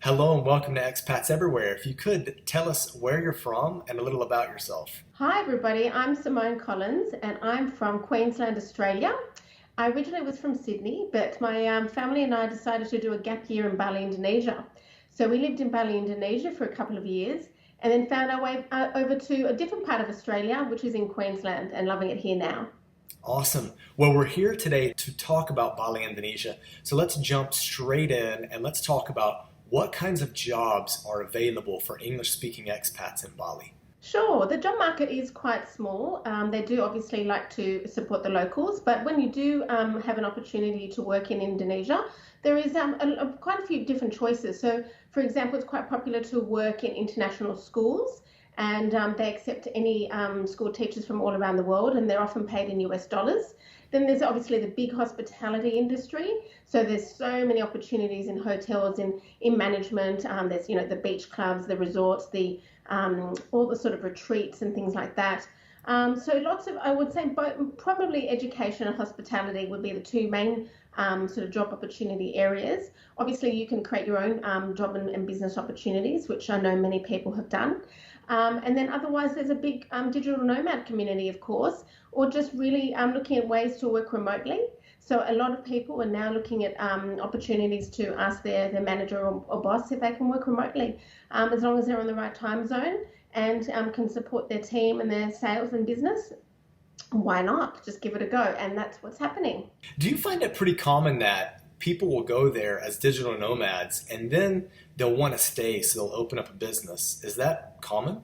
Hello and welcome to Expats Everywhere. If you could tell us where you're from and a little about yourself. Hi everybody, I'm Simone Collins and I'm from Queensland, Australia. I originally was from Sydney, but my family and I decided to do a gap year in Bali, Indonesia. So we lived in Bali, Indonesia for a couple of years and then found our way over to a different part of Australia, which is in Queensland, and loving it here now. Awesome. Well, we're here today to talk about Bali, Indonesia. So let's jump straight in and let's talk about what kinds of jobs are available for English speaking expats in Bali. Sure, the job market is quite small. They do obviously like to support the locals, but when you do have an opportunity to work in Indonesia, there is quite a few different choices. So, for example, it's quite popular to work in international schools, and they accept any school teachers from all around the world, and they're often paid in US dollars. Then there's obviously the big hospitality industry. So there's so many opportunities in hotels, in management. There's the beach clubs, the resorts, the all the sort of retreats and things like that. So lots of, I would say, probably education and hospitality would be the two main sort of job opportunity areas. Obviously, you can create your own job and business opportunities, which I know many people have done. And then otherwise, there's a big digital nomad community, of course, or just really looking at ways to work remotely. So a lot of people are now looking at opportunities to ask their manager or boss if they can work remotely, as long as they're on the right time zone and can support their team and their sales and business. Why not? Just give it a go. And that's what's happening. Do you find it pretty common that people will go there as digital nomads and then they'll want to stay, so they'll open up a business? Is that common?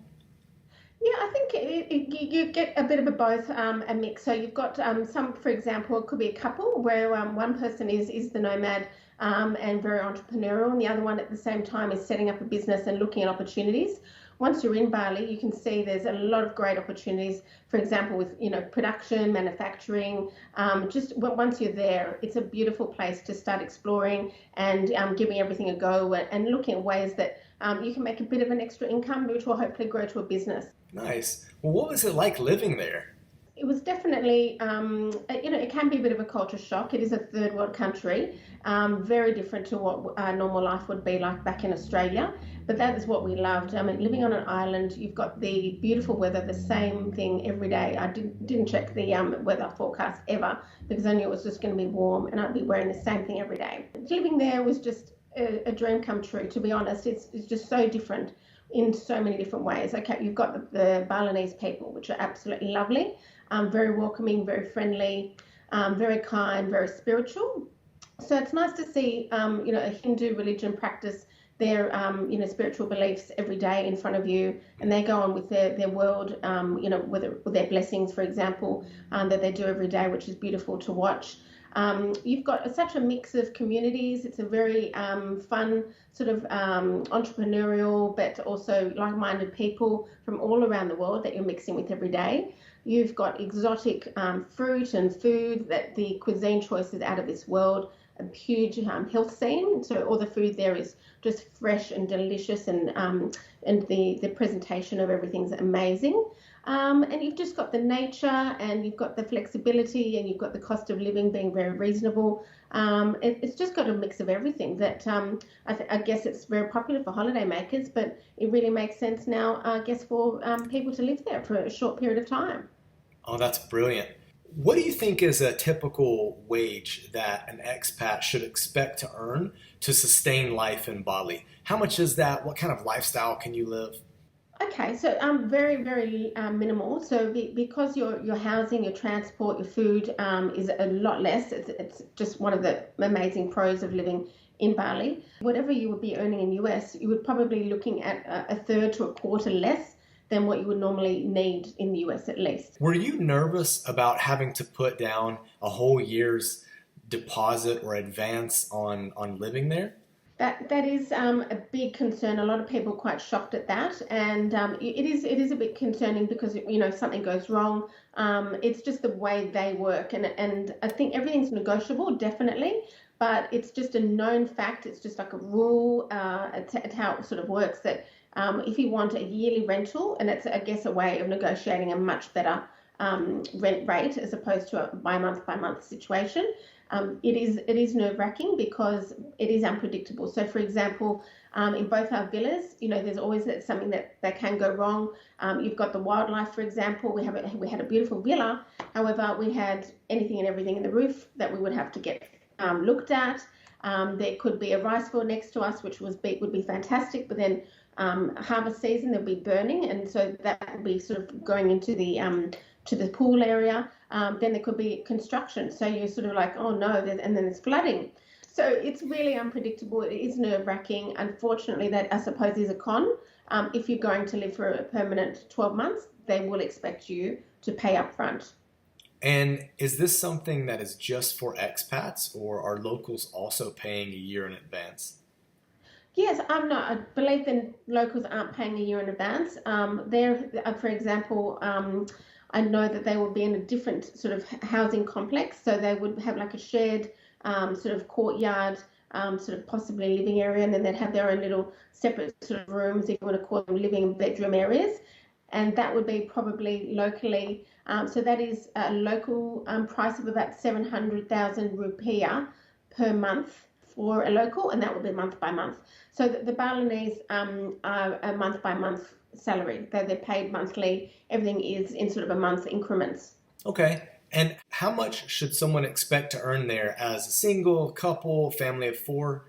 Yeah, I think you get a bit of a mix. So you've got some, for example, it could be a couple where one person is the nomad and very entrepreneurial, and the other one at the same time is setting up a business and looking at opportunities. Once you're in Bali, you can see there's a lot of great opportunities. For example, with production, manufacturing. Once you're there, it's a beautiful place to start exploring and giving everything a go and looking at ways that you can make a bit of an extra income, which will hopefully grow to a business. Nice. Well, what was it like living there? It was definitely, it can be a bit of a culture shock. It is a third world country, very different to what normal life would be like back in Australia. But that is what we loved. I mean, living on an island, you've got the beautiful weather, the same thing every day. I didn't check the weather forecast ever because I knew it was just going to be warm and I'd be wearing the same thing every day. Living there was just a dream come true, to be honest. It's just so different in so many different ways. Okay, you've got the Balinese people, which are absolutely lovely, very welcoming, very friendly, very kind, very spiritual. So it's nice to see, a Hindu religion practice their, spiritual beliefs every day in front of you, and they go on with their world, with their blessings, for example, that they do every day, which is beautiful to watch. You've got such a mix of communities. It's a very fun sort of entrepreneurial, but also like-minded people from all around the world that you're mixing with every day. You've got exotic fruit and food, that the cuisine choices out of this world, a huge health scene. So all the food there is just fresh and delicious, and the presentation of everything's amazing. And you've just got the nature, and you've got the flexibility, and you've got the cost of living being very reasonable. It's just got a mix of everything that I guess it's very popular for holiday makers, but it really makes sense now, I guess, for people to live there for a short period of time. Oh, that's brilliant. What do you think is a typical wage that an expat should expect to earn to sustain life in Bali? How much is that? What kind of lifestyle can you live? Okay, so very, very minimal. So because your housing, your transport, your food is a lot less. It's just one of the amazing pros of living in Bali. Whatever you would be earning in US, you would probably be looking at a third to a quarter less than what you would normally need in the US at least. Were you nervous about having to put down a whole year's deposit or advance on living there? That is a big concern. A lot of people are quite shocked at that, and it is a bit concerning because if something goes wrong. It's just the way they work, and I think everything's negotiable, definitely, but it's just a known fact. It's just like a rule. It's how it sort of works that if you want a yearly rental, and it's I guess a way of negotiating a much better rent rate as opposed to a by month situation. it is nerve-wracking because it is unpredictable. So, for example, in both our villas, there's always something that can go wrong. You've got the wildlife, for example. We had a beautiful villa. However, we had anything and everything in the roof that we would have to get looked at. There could be a rice field next to us, which would be fantastic, but then harvest season there'll be burning, and so that would be sort of going into the pool area. Then there could be construction, so you're sort of like, oh no, and then there's flooding. So it's really unpredictable. It is nerve-wracking. Unfortunately, that I suppose is a con. If you're going to live for a permanent 12 months, they will expect you to pay up front. And is this something that is just for expats, or are locals also paying a year in advance? Yes, I believe that locals aren't paying a year in advance. For example, I know that they will be in a different sort of housing complex, so they would have like a shared sort of courtyard, sort of possibly living area, and then they'd have their own little separate sort of rooms, if you want to call them living and bedroom areas, and that would be probably locally. So that is a local price of about 700,000 rupiah per month for a local, and that would be month by month. So the Balinese are a month by month salary. They're paid monthly. Everything is in sort of a month increments. Okay. And how much should someone expect to earn there as a single, couple, family of four?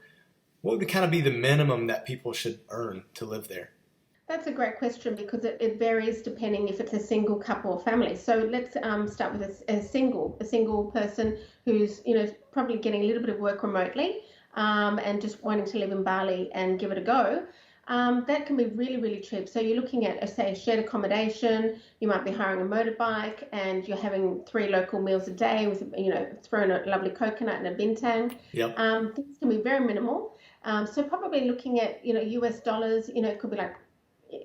What would kind of be the minimum that people should earn to live there? That's a great question because it varies depending if it's a single couple or family. So let's start with a single person who's probably getting a little bit of work remotely and just wanting to live in Bali and give it a go. That can be really, really cheap. So you're looking at, say, shared accommodation. You might be hiring a motorbike, and you're having 3 local meals a day with, throwing a lovely coconut and a bintang. Yep. Things can be very minimal. So probably looking at, US dollars. It could be like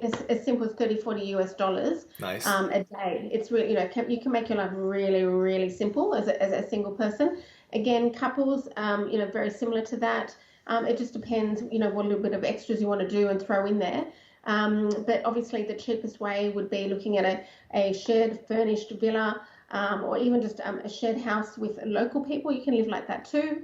as simple as 30-40 US dollars. Nice. A day. It's really, you can make your life really, really simple as a single person. Again, couples, very similar to that. It just depends, what little bit of extras you want to do and throw in there. But obviously the cheapest way would be looking at a shared furnished villa, or even just a shared house with local people. You can live like that too.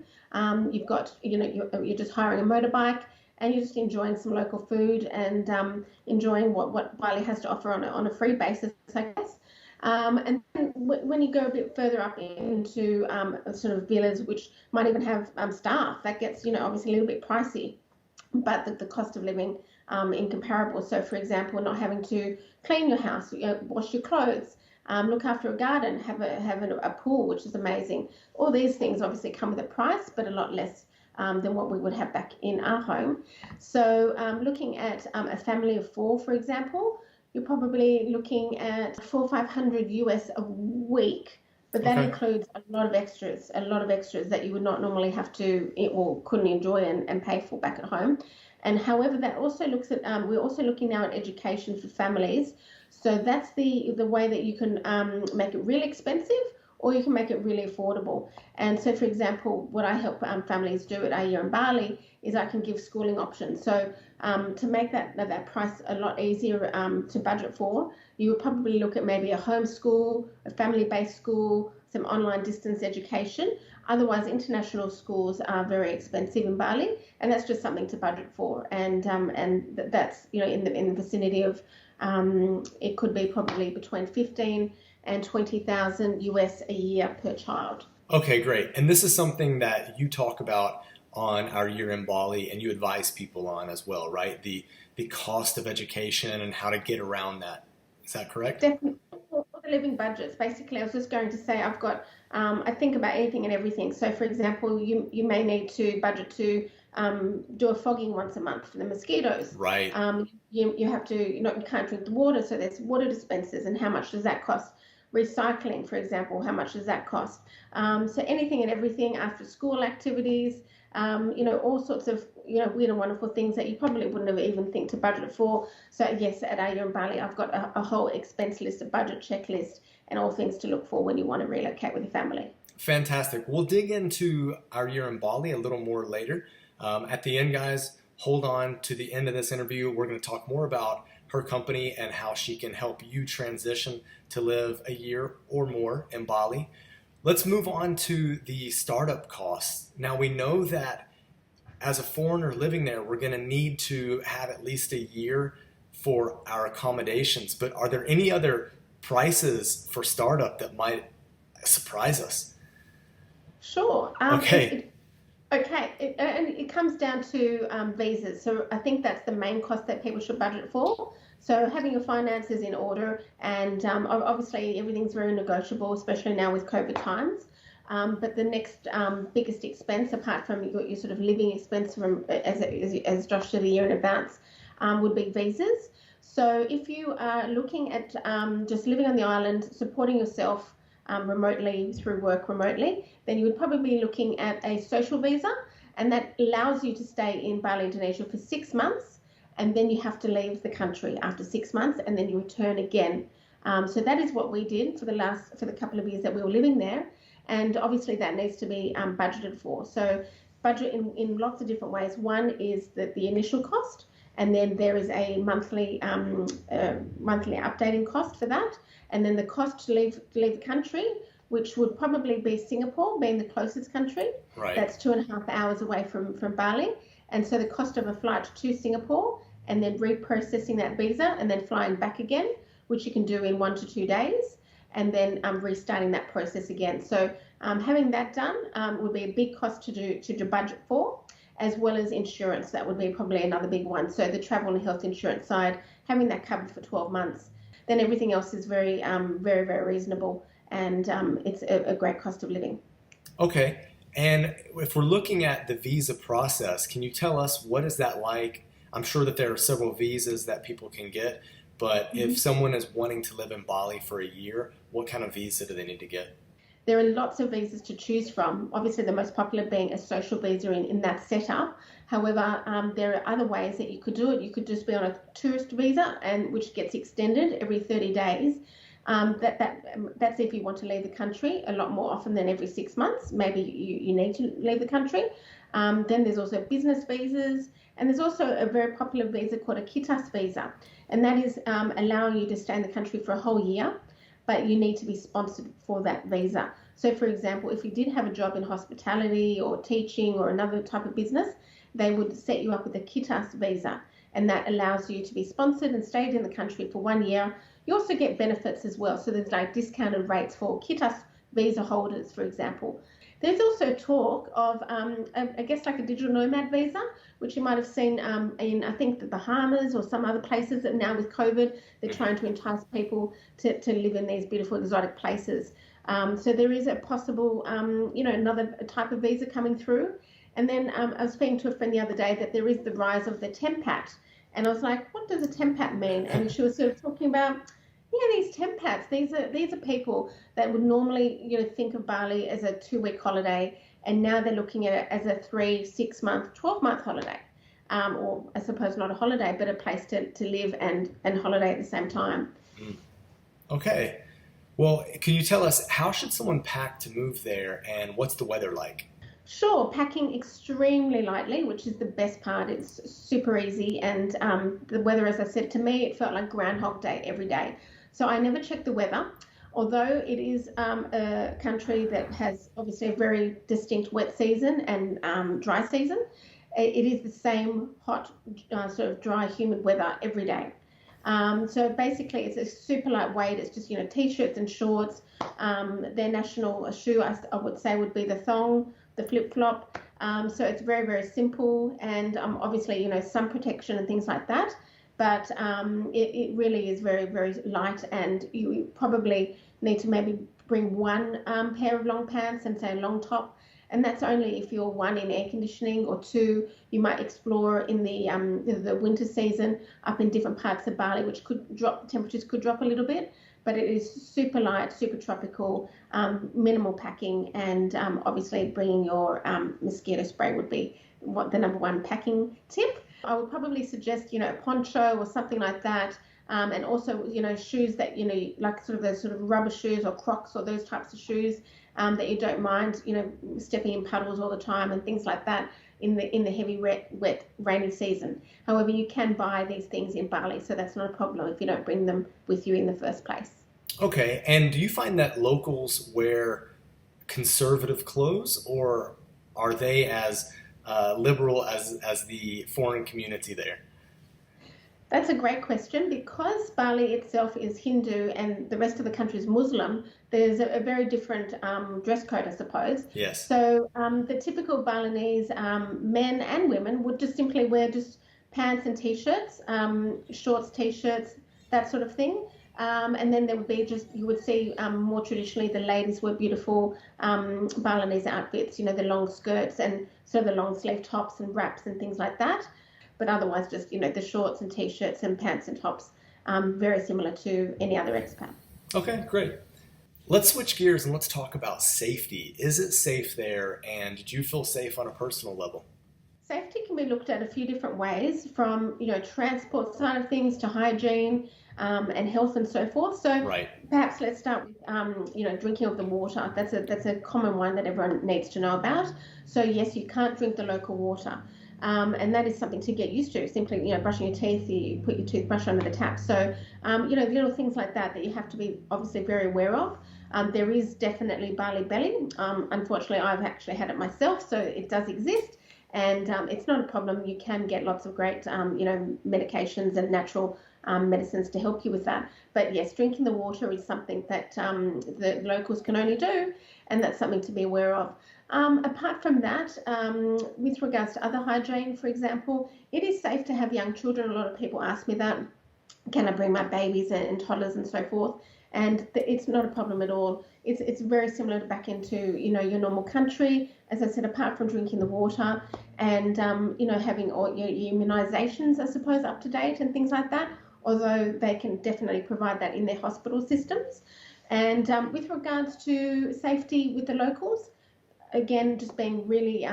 You've got, you're just hiring a motorbike and you're just enjoying some local food and enjoying what Bali has to offer on a free basis, I guess. And then when you go a bit further up into sort of villas, which might even have staff, that gets, obviously a little bit pricey, but the cost of living incomparable. So, for example, not having to clean your house, wash your clothes, look after a garden, have a pool, which is amazing. All these things obviously come with a price, but a lot less than what we would have back in our home. So, looking at a family of 4, for example, you're probably looking at 400 or 500 US a week, but that includes a lot of extras that you would not normally have to or couldn't enjoy and pay for back at home. And however, that also looks at we're also looking now at education for families. So that's the way that you can make it really expensive, or you can make it really affordable. And so, for example, what I help families do at ouryearinbali is I can give schooling options. So to make that price a lot easier to budget for, you would probably look at maybe a home school, a family-based school, some online distance education. Otherwise, international schools are very expensive in Bali, and that's just something to budget for. And that's in the vicinity of it could be probably between 15 and 20,000 US a year per child. Okay, great. And this is something that you talk about on Our Year in Bali, and you advise people on as well, right? The cost of education and how to get around that. Is that correct? Definitely. All the living budgets. Basically, I was just going to say I've got, I think about anything and everything. So, for example, you may need to budget to do a fogging once a month for the mosquitoes. Right. You have to, you can't drink the water, so there's water dispensers, and how much does that cost? Recycling, for example, how much does that cost? So anything and everything, after school activities, all sorts of, weird and wonderful things that you probably wouldn't have even think to budget for. So yes, at Our Year in Bali, I've got a whole expense list, a budget checklist, and all things to look for when you want to relocate with your family. Fantastic. We'll dig into Our Year in Bali a little more later. At the end, guys, hold on to the end of this interview. We're going to talk more about her company and how she can help you transition to live a year or more in Bali. Let's move on to the startup costs. Now we know that as a foreigner living there, we're going to need to have at least a year for our accommodations. But are there any other prices for startup that might surprise us? Sure. Okay, Okay, and it comes down to visas. So I think that's the main cost that people should budget for. So having your finances in order, and obviously everything's very negotiable, especially now with COVID times. But the next biggest expense, apart from your sort of living expense, from as Josh said a year in advance, would be visas. So if you are looking at just living on the island, supporting yourself remotely through work remotely, then you would probably be looking at a social visa, and that allows you to stay in Bali, Indonesia for 6 months, and then you have to leave the country after 6 months, and then you return again. So that is what we did for the couple of years that we were living there, and obviously that needs to be budgeted for. So budget in lots of different ways. One is the initial cost, and then there is a monthly updating cost for that, and then the cost to leave the country, which would probably be Singapore, being the closest country. right. That's 2.5 hours away from Bali, and so the cost of a flight to Singapore, and then reprocessing that visa, and then flying back again, which you can do in 1 to 2 days, and then restarting that process again. So having that done would be a big cost to budget for, as well as insurance. That would be probably another big one. So the travel and health insurance side, having that covered for 12 months, then everything else is very, very reasonable, and it's a great cost of living. Okay. And if we're looking at the visa process, can you tell us what is that like? I'm sure that there are several visas that people can get, but if someone is wanting to live in Bali for a year, what kind of visa do they need to get? There are lots of visas to choose from. Obviously, the most popular being a social visa in that setup. However, there are other ways that you could do it. You could just be on a tourist visa, and which gets extended every 30 days. That's if you want to leave the country a lot more often than every 6 months. Maybe you need to leave the country. Then there's also business visas, and there's also a very popular visa called a Kitas visa, and that is allowing you to stay in the country for a whole year, but you need to be sponsored for that visa. So, for example, if you did have a job in hospitality or teaching or another type of business, they would set you up with a Kitas visa, and that allows you to be sponsored and stayed in the country for 1 year. You also get benefits as well. So there's like discounted rates for Kitas visa holders, for example. There's also talk of, I guess, like a digital nomad visa, which you might have seen in, I think, the Bahamas or some other places that now with COVID, they're trying to entice people to live in these beautiful exotic places. So there is a possible, another type of visa coming through. And then I was speaking to a friend the other day that there is the rise of the tempat. And I was like, what does a tempat mean? And she was sort of talking about, these tempats, these are people that would normally, think of Bali as a 2-week holiday, and now they're looking at it as a 3, 6-month, 12-month holiday, or I suppose not a holiday, but a place to live and holiday at the same time. Okay. Well, can you tell us how should someone pack to move there, and what's the weather like? Sure, packing extremely lightly, which is the best part. It's super easy, and the weather, as I said, to me, it felt like Groundhog Day every day. So I never check the weather, although it is a country that has obviously a very distinct wet season and dry season. It is the same hot, sort of dry, humid weather every day. So basically, it's a super lightweight. It's just t-shirts and shorts. Their national shoe, I would say, would be the thong, the flip-flop. So it's very, very simple, and obviously, sun protection and things like that. But it really is very, very light, and you probably need to maybe bring one pair of long pants and say a long top, and that's only if you're one in air conditioning, or two, you might explore in the winter season up in different parts of Bali, which could drop, temperatures could drop a little bit, but it is super light, super tropical, minimal packing, and obviously bringing your mosquito spray would be the number one packing tip. I would probably suggest, a poncho or something like that, and also, shoes that, like sort of those sort of rubber shoes or Crocs or those types of shoes that you don't mind, stepping in puddles all the time and things like that in the heavy, wet, rainy season. However, you can buy these things in Bali, so that's not a problem if you don't bring them with you in the first place. Okay, and do you find that locals wear conservative clothes, or are they as liberal as the foreign community there? That's a great question. Because Bali itself is Hindu and the rest of the country is Muslim, there's a very different dress code, I suppose. Yes. So the typical Balinese men and women would just simply wear just pants and t-shirts, shorts, t-shirts, that sort of thing. And then there would be just, you would see more traditionally the ladies wear beautiful Balinese outfits, the long skirts and sort of the long sleeve tops and wraps and things like that. But otherwise just, the shorts and t-shirts and pants and tops, very similar to any other expat. Okay, great. Let's switch gears and let's talk about safety. Is it safe there, and did you feel safe on a personal level? Safety can be looked at a few different ways, from transport side of things to hygiene and health and so forth. So Right. perhaps let's start with drinking of the water. That's a common one that everyone needs to know about. So yes, you can't drink the local water. And that is something to get used to. Simply, brushing your teeth, you put your toothbrush under the tap. So, little things like that you have to be obviously very aware of. There is definitely Bali belly. Unfortunately, I've actually had it myself, so it does exist. And it's not a problem. You can get lots of great, medications and natural medicines to help you with that. But yes, drinking the water is something that the locals can only do, and that's something to be aware of. Apart from that, with regards to other hygiene, for example, it is safe to have young children. A lot of people ask me that, can I bring my babies and toddlers and so forth? And it's not a problem at all. It's very similar to back into, your normal country. As I said, apart from drinking the water and, having all your immunisations, I suppose, up to date and things like that, although they can definitely provide that in their hospital systems. And with regards to safety with the locals, again, just being really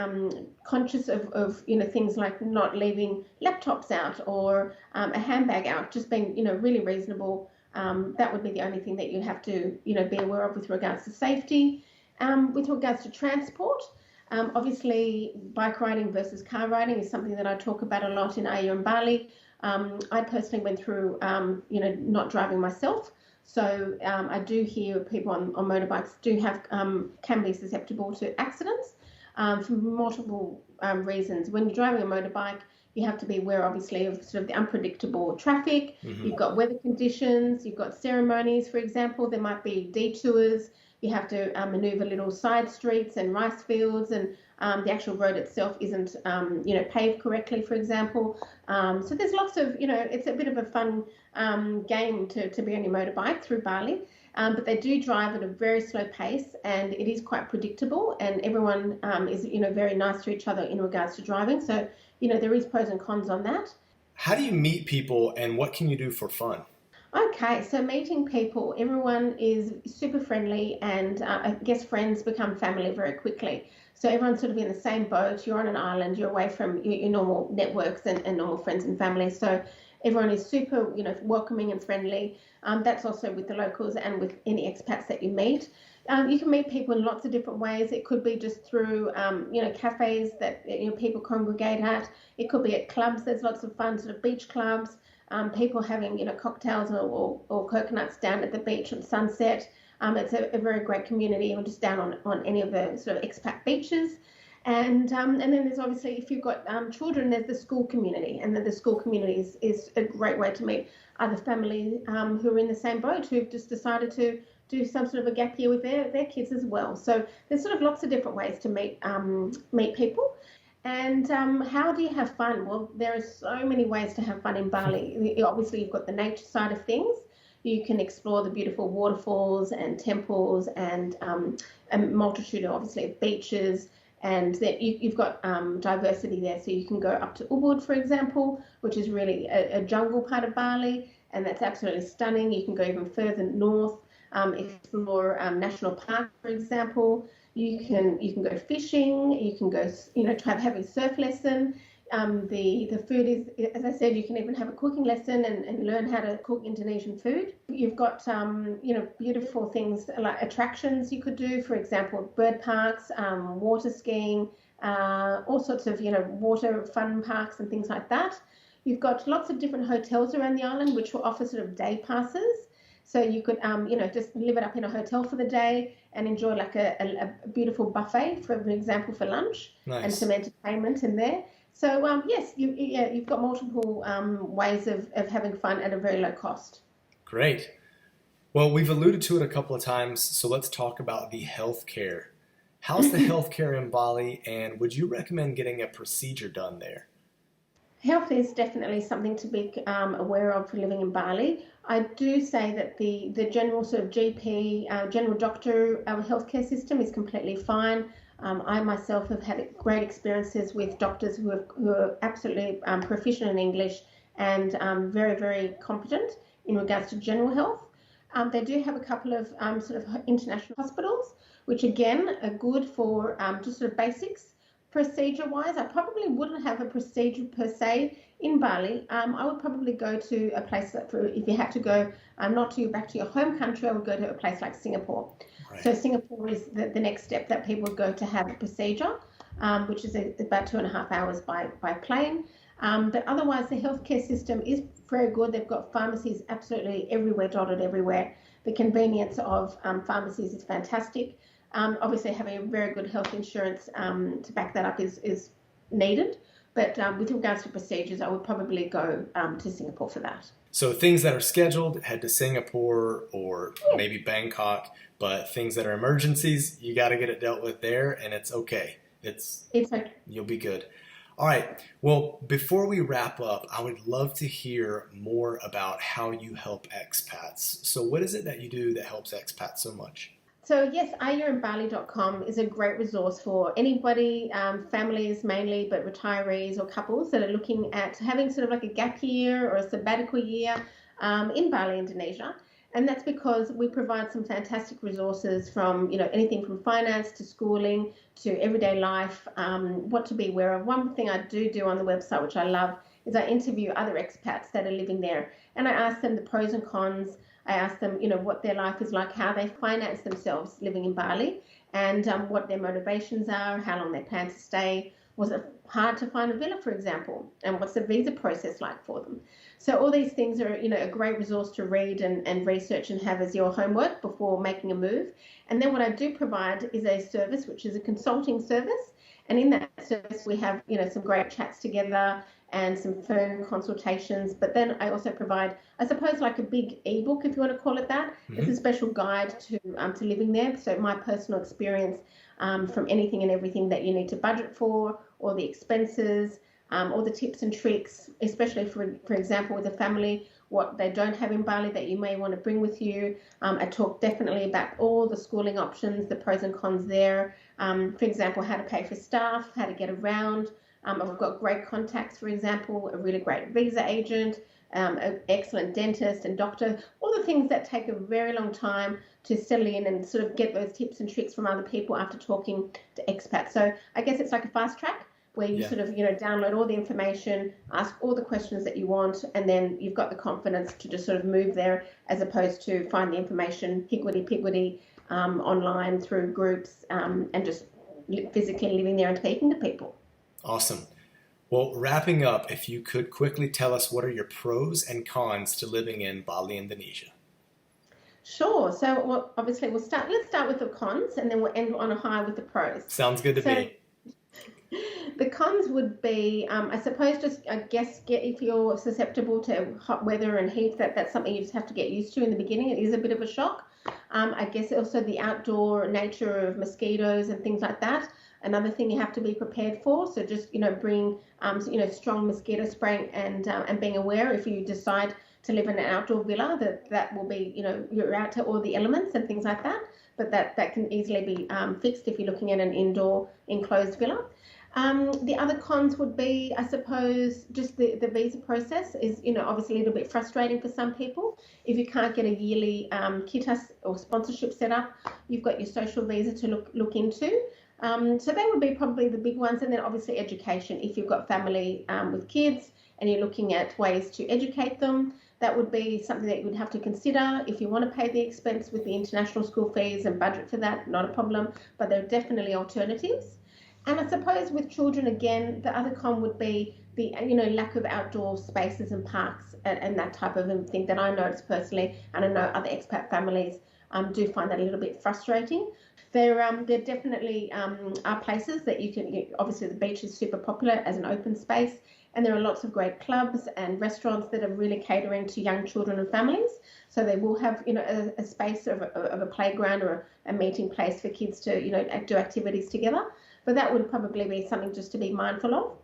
conscious of things like not leaving laptops out or a handbag out, just being really reasonable. That would be the only thing that you have to be aware of with regards to safety. With regards to transport, obviously bike riding versus car riding is something that I talk about a lot in Our Year in Bali. I personally went through not driving myself. So I do hear people on motorbikes can be susceptible to accidents for multiple reasons. When you're driving a motorbike, you have to be aware, obviously, of sort of the unpredictable traffic. Mm-hmm. You've got weather conditions. You've got ceremonies, for example. There might be detours. You have to maneuver little side streets and rice fields, and the actual road itself isn't, paved correctly, for example. So there's lots of, it's a bit of a fun game to be on your motorbike through Bali. But they do drive at a very slow pace, and it is quite predictable, and everyone is, very nice to each other in regards to driving. So, there is pros and cons on that. How do you meet people, and what can you do for fun? Okay, so meeting people, everyone is super friendly, and I guess friends become family very quickly. So everyone's sort of in the same boat. You're on an island, you're away from your normal networks and normal friends and family. So everyone is super, welcoming and friendly. That's also with the locals and with any expats that you meet. You can meet people in lots of different ways. It could be just through, cafes that people congregate at. It could be at clubs. There's lots of fun sort of beach clubs. People having, cocktails or coconuts down at the beach at sunset. It's a very great community, or just down on any of the sort of expat beaches. And then there's obviously, if you've got children, there's the school community. And then the school community is a great way to meet other families who are in the same boat, who've just decided to do some sort of a gap year with their kids as well. So there's sort of lots of different ways to meet people. And how do you have fun? Well, there are so many ways to have fun in Bali. Obviously, you've got the nature side of things. You can explore the beautiful waterfalls and temples and a multitude, obviously, of beaches. And then you've got diversity there. So you can go up to Ubud, for example, which is really a jungle part of Bali. And that's absolutely stunning. You can go even further north, explore National Park, for example. You can go fishing. You can go, have a surf lesson. The food is, as I said, you can even have a cooking lesson and learn how to cook Indonesian food. You've got, beautiful things like attractions you could do, for example, bird parks, water skiing, all sorts of, water fun parks and things like that. You've got lots of different hotels around the island which will offer sort of day passes. So you could, just live it up in a hotel for the day and enjoy like a beautiful buffet, for example, for lunch, and Nice. some entertainment in there. So yes, you've got multiple ways of having fun at a very low cost. Great. Well, we've alluded to it a couple of times, so let's talk about the healthcare. How's the healthcare in Bali, and would you recommend getting a procedure done there? Health is definitely something to be aware of for living in Bali. I do say that the general sort of GP, general doctor, healthcare system is completely fine. I myself have had great experiences with doctors who are absolutely proficient in English and very, very competent in regards to general health. They do have a couple of sort of international hospitals, which again are good for just sort of basics. Procedure wise, I probably wouldn't have a procedure per se in Bali. I would probably go to a place that, for if you had to go not to back to your home country, I would go to a place like Singapore. So Right. Singapore is the next step that people would go to have a procedure, which is about 2.5 hours by plane. But otherwise, the healthcare system is very good. They've got pharmacies absolutely everywhere, dotted everywhere. The convenience of pharmacies is fantastic. Obviously, having a very good health insurance to back that up is needed. But with regards to procedures, I would probably go to Singapore for that. So things that are scheduled, head to Singapore or Yeah, maybe Bangkok, but things that are emergencies, you got to get it dealt with there, and it's okay. It's it's okay. You'll be good. All right. Well, before we wrap up, I would love to hear more about how you help expats. So, what is it that you do that helps expats so much? So yes, ouryearinbali.com is a great resource for anybody, families mainly, but retirees or couples that are looking at having sort of like a gap year or a sabbatical year in Bali, Indonesia. And that's because we provide some fantastic resources from, anything from finance to schooling to everyday life, what to be aware of. One thing I do on the website, which I love, is I interview other expats that are living there, and I ask them the pros and cons. I ask them, what their life is like, how they finance themselves living in Bali, and what their motivations are, how long they plan to stay. Was it hard to find a villa, for example? And what's the visa process like for them? So all these things are, a great resource to read and research and have as your homework before making a move. And then what I do provide is a service, which is a consulting service. And in that service, we have, some great chats together and some phone consultations. But then I also provide, I suppose, like a big ebook, if you want to call it that. It's a Hmm. special guide to living there. So my personal experience from anything and everything that you need to budget for, all the expenses, all the tips and tricks, especially for example, with a family, what they don't have in Bali that you may want to bring with you. I talk definitely about all the schooling options, the pros and cons there. For example, how to pay for staff, how to get around. I've got great contacts, for example, a really great visa agent, an excellent dentist and doctor, all the things that take a very long time to settle in and sort of get those tips and tricks from other people after talking to expats. So I guess it's like a fast track where you Yeah. sort of, download all the information, ask all the questions that you want, and then you've got the confidence to just sort of move there as opposed to find the information higgledy-piggledy online through groups and just physically living there and speaking to people. Awesome. Well, wrapping up, if you could quickly tell us what are your pros and cons to living in Bali, Indonesia? Sure. So obviously let's start with the cons and then we'll end on a high with the pros. Sounds good to So me. the cons would be, I suppose, just I guess if you're susceptible to hot weather and heat, that's something you just have to get used to in the beginning. It is a bit of a shock. I guess also the outdoor nature of mosquitoes and things like that. Another thing you have to be prepared for. So just bring strong mosquito spray and being aware if you decide to live in an outdoor villa that will be you're out to all the elements and things like that. But that can easily be fixed if you're looking at an indoor enclosed villa. The other cons would be, I suppose, just the visa process is, obviously a little bit frustrating for some people. If you can't get a yearly KITAS or sponsorship set up, you've got your social visa to look into. So they would be probably the big ones. And then obviously education. If you've got family with kids and you're looking at ways to educate them, that would be something that you would have to consider. If you want to pay the expense with the international school fees and budget for that, not a problem. But there are definitely alternatives. And I suppose with children, again, the other con would be the lack of outdoor spaces and parks and that type of thing that I noticed personally, and I know other expat families do find that a little bit frustrating. There definitely are places that obviously the beach is super popular as an open space, and there are lots of great clubs and restaurants that are really catering to young children and families. So they will have a space of a playground or a meeting place for kids to do activities together. But that would probably be something just to be mindful of.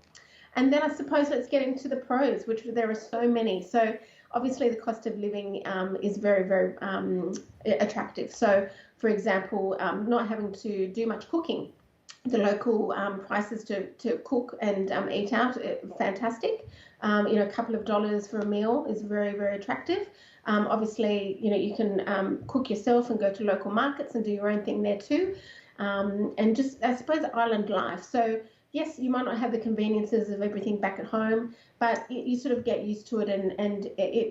And then I suppose let's get into the pros, which there are so many. So obviously the cost of living is very, very attractive. So for example, not having to do much cooking. The local prices to cook and eat out fantastic. A couple of dollars for a meal is very, very attractive. Obviously, you can cook yourself and go to local markets and do your own thing there too. And just, I suppose, island life. So yes, you might not have the conveniences of everything back at home, but you sort of get used to it, and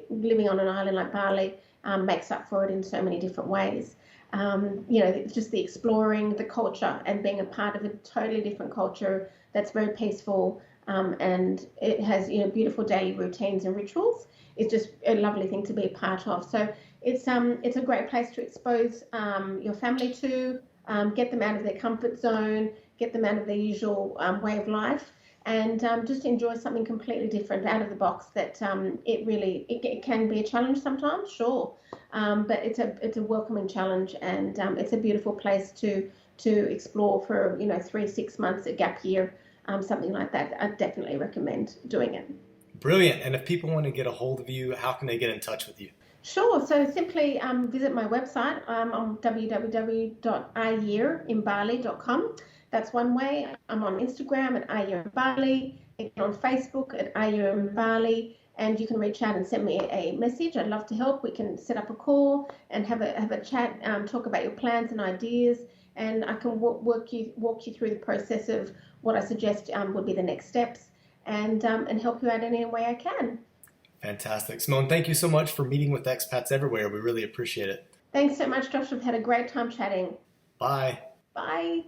living on an island like Bali makes up for it in so many different ways. Just the exploring, the culture, and being a part of a totally different culture that's very peaceful, and it has beautiful daily routines and rituals. It's just a lovely thing to be a part of. So it's a great place to expose your family to, get them out of their comfort zone, get them out of their usual way of life, and just enjoy something completely different, out of the box. That it can be a challenge sometimes, sure, but it's a welcoming challenge, and it's a beautiful place to explore for 3-6 months, a gap year, something like that. I definitely recommend doing it. Brilliant. And if people want to get a hold of you, how can they get in touch with you? Sure. So simply visit my website on www.ouryearinbali.com. That's one way. I'm on Instagram at ouryearinbali, on Facebook at ouryearinbali, and you can reach out and send me a message. I'd love to help. We can set up a call and have a chat, talk about your plans and ideas, and I can walk you through the process of what I suggest would be the next steps, and help you out any way I can. Fantastic. Simone, thank you so much for meeting with expats everywhere. We really appreciate it. Thanks so much, Josh. I've had a great time chatting. Bye. Bye.